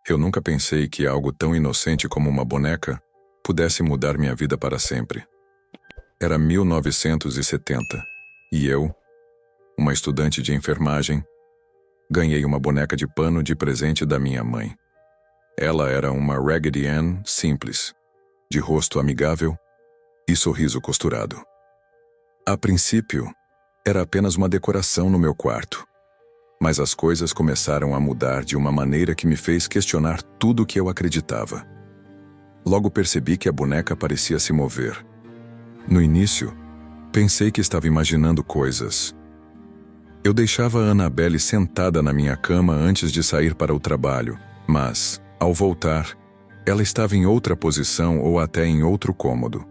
Eu nunca pensei que algo tão inocente como uma boneca pudesse mudar minha vida para sempre. Era 1970 e eu, uma estudante de enfermagem, ganhei uma boneca de pano de presente da minha mãe. Ela era uma Raggedy Ann simples, de rosto amigável e sorriso costurado. A princípio, era apenas uma decoração no meu quarto, mas as coisas começaram a mudar de uma maneira que me fez questionar tudo o que eu acreditava. Logo percebi que a boneca parecia se mover. No início, pensei que estava imaginando coisas. Eu deixava a Annabelle sentada na minha cama antes de sair para o trabalho, mas, ao voltar, ela estava em outra posição ou até em outro cômodo.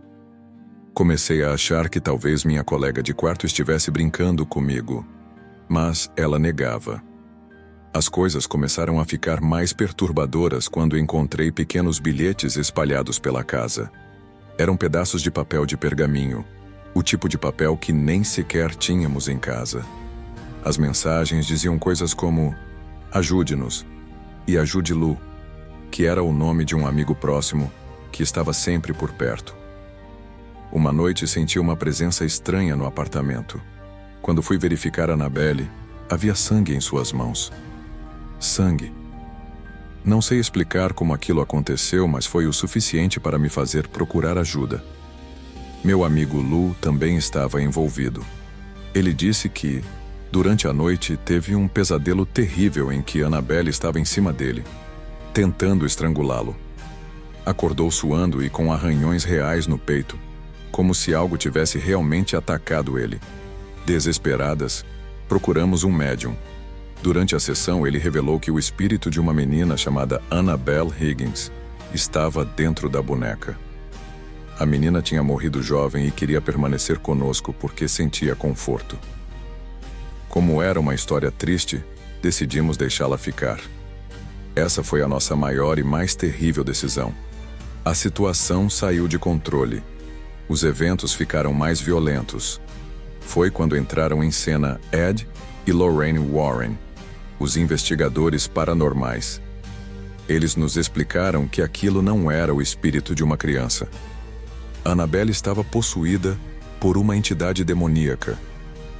Comecei a achar que talvez minha colega de quarto estivesse brincando comigo, mas ela negava. As coisas começaram a ficar mais perturbadoras quando encontrei pequenos bilhetes espalhados pela casa. Eram pedaços de papel de pergaminho, o tipo de papel que nem sequer tínhamos em casa. As mensagens diziam coisas como: "Ajude-nos" e "Ajude Lu", que era o nome de um amigo próximo que estava sempre por perto. Uma noite senti uma presença estranha no apartamento. Quando fui verificar Annabelle, havia sangue em suas mãos. Sangue. Não sei explicar como aquilo aconteceu, mas foi o suficiente para me fazer procurar ajuda. Meu amigo Lu também estava envolvido. Ele disse que, durante a noite, teve um pesadelo terrível em que Annabelle estava em cima dele, tentando estrangulá-lo. Acordou suando e com arranhões reais no peito, como se algo tivesse realmente atacado ele. Desesperadas, procuramos um médium. Durante a sessão, ele revelou que o espírito de uma menina chamada Annabelle Higgins estava dentro da boneca. A menina tinha morrido jovem e queria permanecer conosco porque sentia conforto. Como era uma história triste, decidimos deixá-la ficar. Essa foi a nossa maior e mais terrível decisão. A situação saiu de controle. Os eventos ficaram mais violentos. Foi quando entraram em cena Ed e Lorraine Warren, os investigadores paranormais. Eles nos explicaram que aquilo não era o espírito de uma criança. Annabelle estava possuída por uma entidade demoníaca,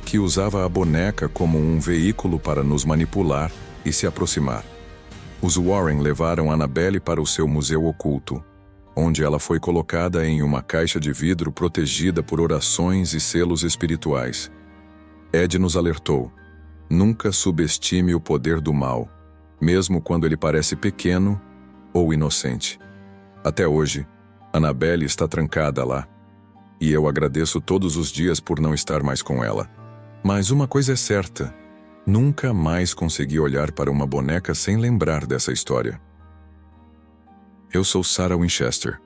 que usava a boneca como um veículo para nos manipular e se aproximar. Os Warren levaram Annabelle para o seu museu oculto, onde ela foi colocada em uma caixa de vidro protegida por orações e selos espirituais. Ed nos alertou: nunca subestime o poder do mal, mesmo quando ele parece pequeno ou inocente. Até hoje, Annabelle está trancada lá, e eu agradeço todos os dias por não estar mais com ela. Mas uma coisa é certa: nunca mais consegui olhar para uma boneca sem lembrar dessa história. Eu sou Sarah Winchester,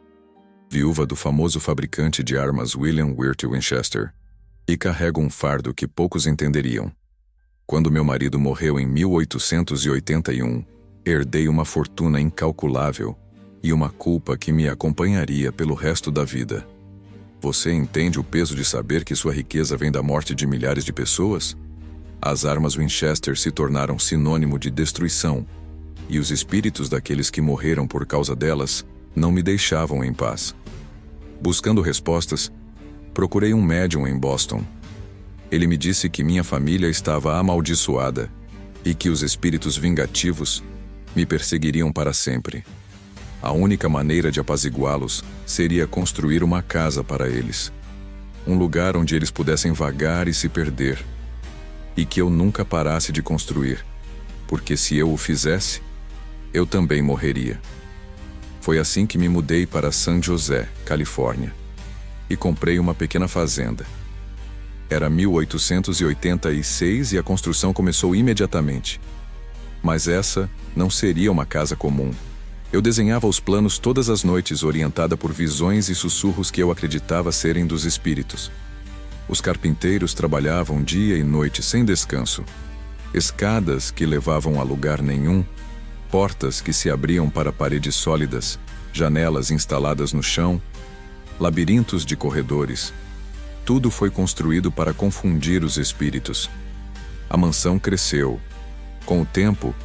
viúva do famoso fabricante de armas William Wirt Winchester, e carrego um fardo que poucos entenderiam. Quando meu marido morreu em 1881, herdei uma fortuna incalculável e uma culpa que me acompanharia pelo resto da vida. Você entende o peso de saber que sua riqueza vem da morte de milhares de pessoas? As armas Winchester se tornaram sinônimo de destruição, e os espíritos daqueles que morreram por causa delas não me deixavam em paz. Buscando respostas, procurei um médium em Boston. Ele me disse que minha família estava amaldiçoada e que os espíritos vingativos me perseguiriam para sempre. A única maneira de apaziguá-los seria construir uma casa para eles, um lugar onde eles pudessem vagar e se perder, e que eu nunca parasse de construir, porque se eu o fizesse, eu também morreria. Foi assim que me mudei para San José, Califórnia, e comprei uma pequena fazenda. Era 1886 e a construção começou imediatamente. Mas essa não seria uma casa comum. Eu desenhava os planos todas as noites, orientada por visões e sussurros que eu acreditava serem dos espíritos. Os carpinteiros trabalhavam dia e noite sem descanso. Escadas que levavam a lugar nenhum, portas que se abriam para paredes sólidas, janelas instaladas no chão, labirintos de corredores. Tudo foi construído para confundir os espíritos. A mansão cresceu. Com o tempo,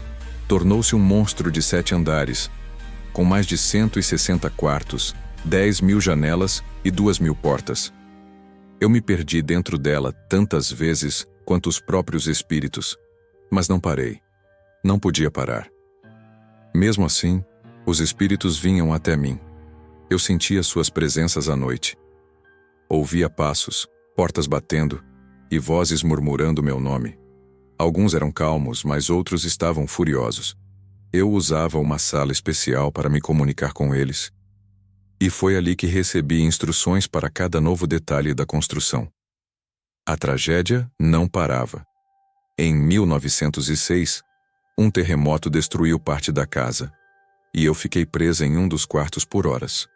Tornou-se um monstro de 7 andares, com mais de 160 quartos, 10.000 janelas e 2.000 portas. Eu me perdi dentro dela tantas vezes quanto os próprios espíritos, mas não parei. Não podia parar. Mesmo assim, os espíritos vinham até mim. Eu sentia suas presenças à noite. Ouvia passos, portas batendo e vozes murmurando meu nome. Alguns eram calmos, mas outros estavam furiosos. Eu usava uma sala especial para me comunicar com eles. E foi ali que recebi instruções para cada novo detalhe da construção. A tragédia não parava. Em 1906, um terremoto destruiu parte da casa, e eu fiquei presa em um dos quartos por horas.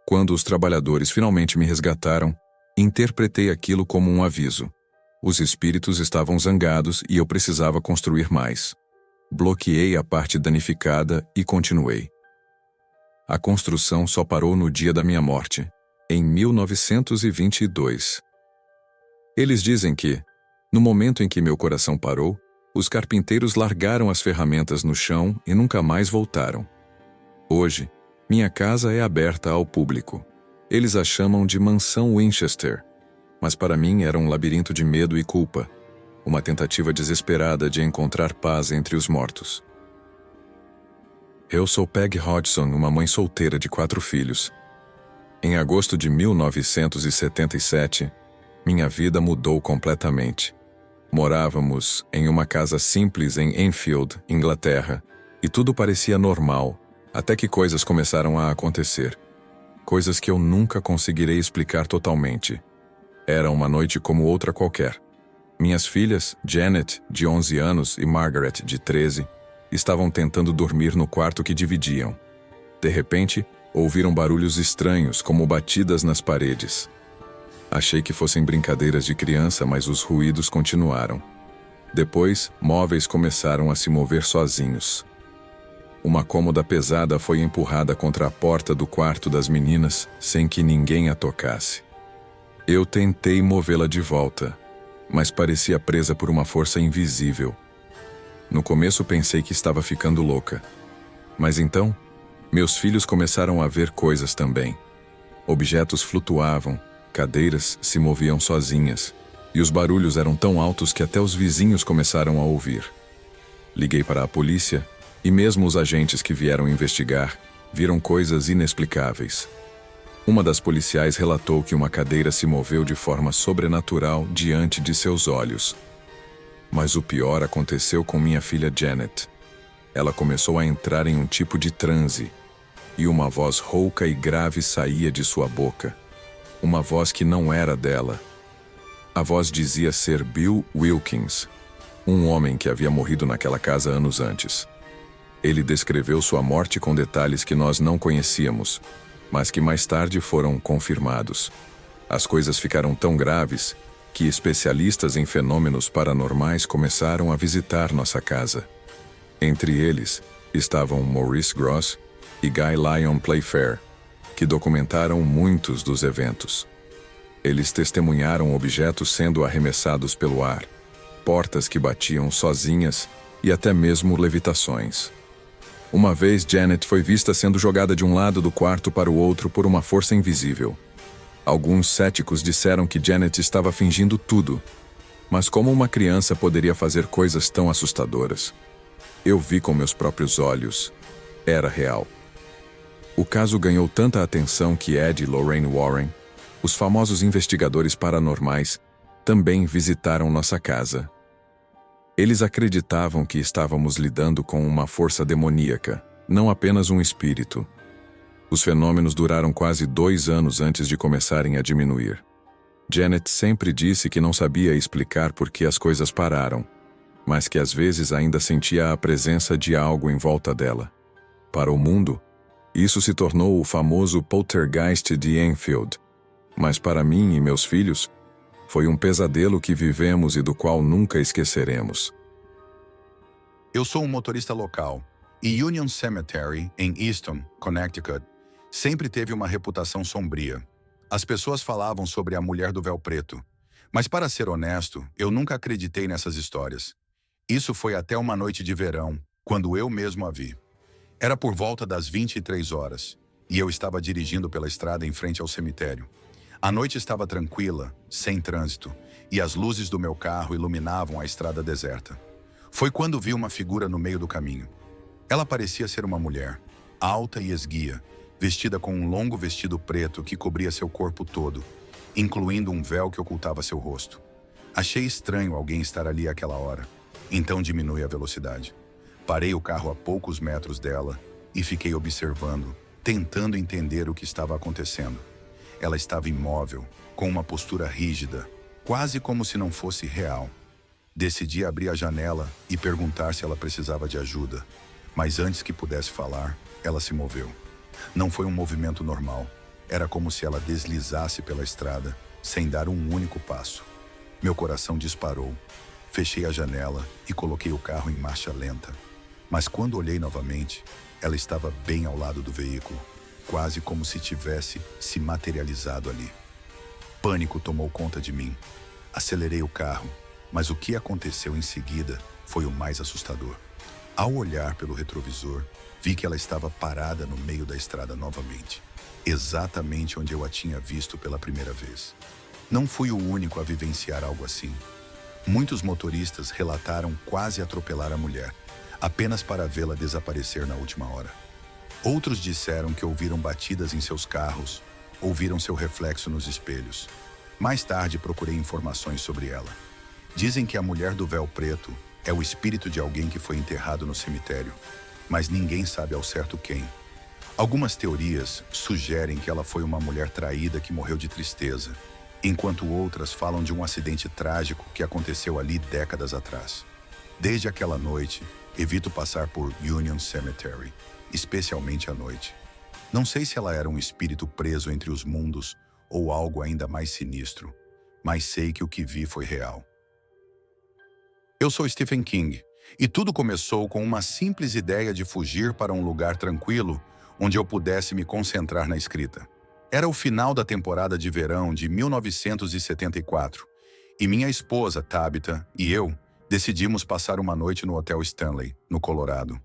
Quando os trabalhadores finalmente me resgataram, interpretei aquilo como um aviso. Os espíritos estavam zangados e eu precisava construir mais. Bloqueei a parte danificada e continuei. A construção só parou no dia da minha morte, em 1922. Eles dizem que, no momento em que meu coração parou, os carpinteiros largaram as ferramentas no chão e nunca mais voltaram. Hoje, minha casa é aberta ao público. Eles a chamam de Mansão Winchester, mas para mim era um labirinto de medo e culpa, uma tentativa desesperada de encontrar paz entre os mortos. Eu sou Peg Hodgson, uma mãe solteira de 4 filhos. Em agosto de 1977, minha vida mudou completamente. Morávamos em uma casa simples em Enfield, Inglaterra, e tudo parecia normal, até que coisas começaram a acontecer. Coisas que eu nunca conseguirei explicar totalmente. Era uma noite como outra qualquer. Minhas filhas, Janet, de 11 anos, e Margaret, de 13, estavam tentando dormir no quarto que dividiam. De repente, ouviram barulhos estranhos, como batidas nas paredes. Achei que fossem brincadeiras de criança, mas os ruídos continuaram. Depois, móveis começaram a se mover sozinhos. Uma cômoda pesada foi empurrada contra a porta do quarto das meninas, sem que ninguém a tocasse. Eu tentei movê-la de volta, mas parecia presa por uma força invisível. No começo pensei que estava ficando louca. Mas então, meus filhos começaram a ver coisas também. Objetos flutuavam, cadeiras se moviam sozinhas, e os barulhos eram tão altos que até os vizinhos começaram a ouvir. Liguei para a polícia, e mesmo os agentes que vieram investigar viram coisas inexplicáveis. Uma das policiais relatou que uma cadeira se moveu de forma sobrenatural diante de seus olhos. Mas o pior aconteceu com minha filha Janet. Ela começou a entrar em um tipo de transe, e uma voz rouca e grave saía de sua boca. Uma voz que não era dela. A voz dizia ser Bill Wilkins, um homem que havia morrido naquela casa anos antes. Ele descreveu sua morte com detalhes que nós não conhecíamos, mas que mais tarde foram confirmados. As coisas ficaram tão graves que especialistas em fenômenos paranormais começaram a visitar nossa casa. Entre eles estavam Maurice Gross e Guy Lyon Playfair, que documentaram muitos dos eventos. Eles testemunharam objetos sendo arremessados pelo ar, portas que batiam sozinhas e até mesmo levitações. Uma vez, Janet foi vista sendo jogada de um lado do quarto para o outro por uma força invisível. Alguns céticos disseram que Janet estava fingindo tudo, mas como uma criança poderia fazer coisas tão assustadoras? Eu vi com meus próprios olhos. Era real. O caso ganhou tanta atenção que Ed e Lorraine Warren, os famosos investigadores paranormais, também visitaram nossa casa. Eles acreditavam que estávamos lidando com uma força demoníaca, não apenas um espírito. Os fenômenos duraram quase 2 anos antes de começarem a diminuir. Janet sempre disse que não sabia explicar por que as coisas pararam, mas que às vezes ainda sentia a presença de algo em volta dela. Para o mundo, isso se tornou o famoso poltergeist de Enfield. Mas para mim e meus filhos, foi um pesadelo que vivemos e do qual nunca esqueceremos. Eu sou um motorista local, e Union Cemetery, em Easton, Connecticut, sempre teve uma reputação sombria. As pessoas falavam sobre a mulher do véu preto, mas para ser honesto, eu nunca acreditei nessas histórias. Isso foi até uma noite de verão, quando eu mesmo a vi. Era por volta das 23 horas, e eu estava dirigindo pela estrada em frente ao cemitério. A noite estava tranquila, sem trânsito, e as luzes do meu carro iluminavam a estrada deserta. Foi quando vi uma figura no meio do caminho. Ela parecia ser uma mulher, alta e esguia, vestida com um longo vestido preto que cobria seu corpo todo, incluindo um véu que ocultava seu rosto. Achei estranho alguém estar ali àquela hora, então diminui a velocidade. Parei o carro a poucos metros dela e fiquei observando, tentando entender o que estava acontecendo. Ela estava imóvel, com uma postura rígida, quase como se não fosse real. Decidi abrir a janela e perguntar se ela precisava de ajuda, mas antes que pudesse falar, ela se moveu. Não foi um movimento normal. Era como se ela deslizasse pela estrada, sem dar um único passo. Meu coração disparou. Fechei a janela e coloquei o carro em marcha lenta. Mas quando olhei novamente, ela estava bem ao lado do veículo, quase como se tivesse se materializado ali. Pânico tomou conta de mim. Acelerei o carro, mas o que aconteceu em seguida foi o mais assustador. Ao olhar pelo retrovisor, vi que ela estava parada no meio da estrada novamente, exatamente onde eu a tinha visto pela primeira vez. Não fui o único a vivenciar algo assim. Muitos motoristas relataram quase atropelar a mulher, apenas para vê-la desaparecer na última hora. Outros disseram que ouviram batidas em seus carros, ouviram seu reflexo nos espelhos. Mais tarde procurei informações sobre ela. Dizem que a mulher do véu preto é o espírito de alguém que foi enterrado no cemitério, mas ninguém sabe ao certo quem. Algumas teorias sugerem que ela foi uma mulher traída que morreu de tristeza, enquanto outras falam de um acidente trágico que aconteceu ali décadas atrás. Desde aquela noite, evito passar por Union Cemetery, especialmente à noite. Não sei se ela era um espírito preso entre os mundos ou algo ainda mais sinistro, mas sei que o que vi foi real. Eu sou Stephen King, e tudo começou com uma simples ideia de fugir para um lugar tranquilo onde eu pudesse me concentrar na escrita. Era o final da temporada de verão de 1974, e minha esposa, Tabitha, e eu decidimos passar uma noite no Hotel Stanley, no Colorado.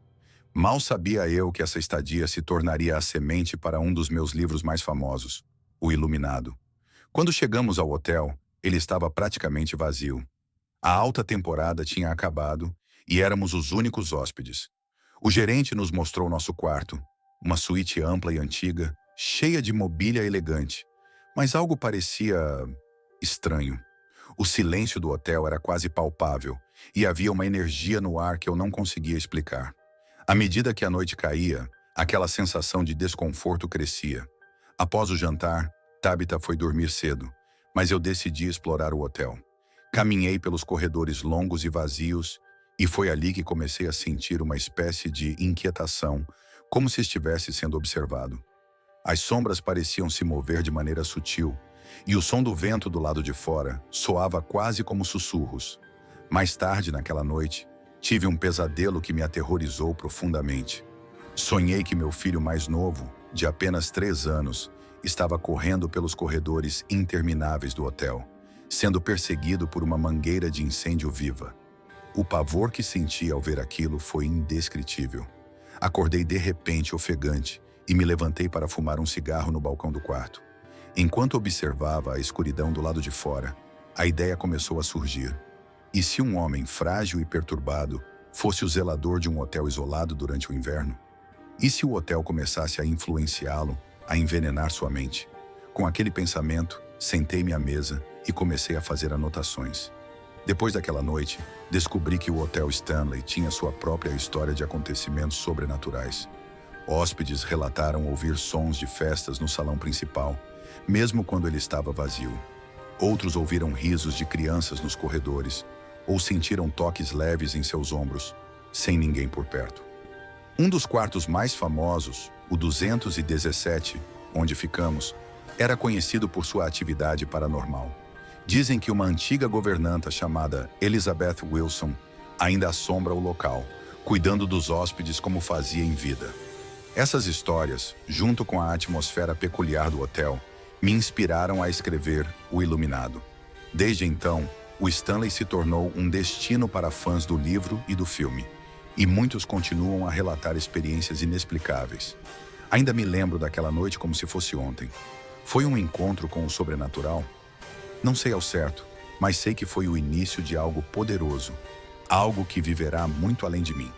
Mal sabia eu que essa estadia se tornaria a semente para um dos meus livros mais famosos, O Iluminado. Quando chegamos ao hotel, ele estava praticamente vazio. A alta temporada tinha acabado e éramos os únicos hóspedes. O gerente nos mostrou nosso quarto, uma suíte ampla e antiga, cheia de mobília elegante, mas algo parecia estranho. O silêncio do hotel era quase palpável e havia uma energia no ar que eu não conseguia explicar. À medida que a noite caía, aquela sensação de desconforto crescia. Após o jantar, Tabitha foi dormir cedo, mas eu decidi explorar o hotel. Caminhei pelos corredores longos e vazios e foi ali que comecei a sentir uma espécie de inquietação, como se estivesse sendo observado. As sombras pareciam se mover de maneira sutil, e o som do vento do lado de fora soava quase como sussurros. Mais tarde naquela noite, tive um pesadelo que me aterrorizou profundamente. Sonhei que meu filho mais novo, de apenas 3 anos, estava correndo pelos corredores intermináveis do hotel, sendo perseguido por uma mangueira de incêndio viva. O pavor que senti ao ver aquilo foi indescritível. Acordei de repente ofegante e me levantei para fumar um cigarro no balcão do quarto. Enquanto observava a escuridão do lado de fora, a ideia começou a surgir. E se um homem frágil e perturbado fosse o zelador de um hotel isolado durante o inverno? E se o hotel começasse a influenciá-lo, a envenenar sua mente? Com aquele pensamento, sentei-me à mesa e comecei a fazer anotações. Depois daquela noite, descobri que o Hotel Stanley tinha sua própria história de acontecimentos sobrenaturais. Hóspedes relataram ouvir sons de festas no salão principal, mesmo quando ele estava vazio. Outros ouviram risos de crianças nos corredores, ou sentiram toques leves em seus ombros, sem ninguém por perto. Um dos quartos mais famosos, o 217, onde ficamos, era conhecido por sua atividade paranormal. Dizem que uma antiga governanta chamada Elizabeth Wilson ainda assombra o local, cuidando dos hóspedes como fazia em vida. Essas histórias, junto com a atmosfera peculiar do hotel, me inspiraram a escrever O Iluminado. Desde então, o Stanley se tornou um destino para fãs do livro e do filme, E muitos continuam a relatar experiências inexplicáveis. Ainda me lembro daquela noite como se fosse ontem. Foi um encontro com o sobrenatural? Não sei ao certo, mas sei que foi o início de algo poderoso. Algo que viverá muito além de mim.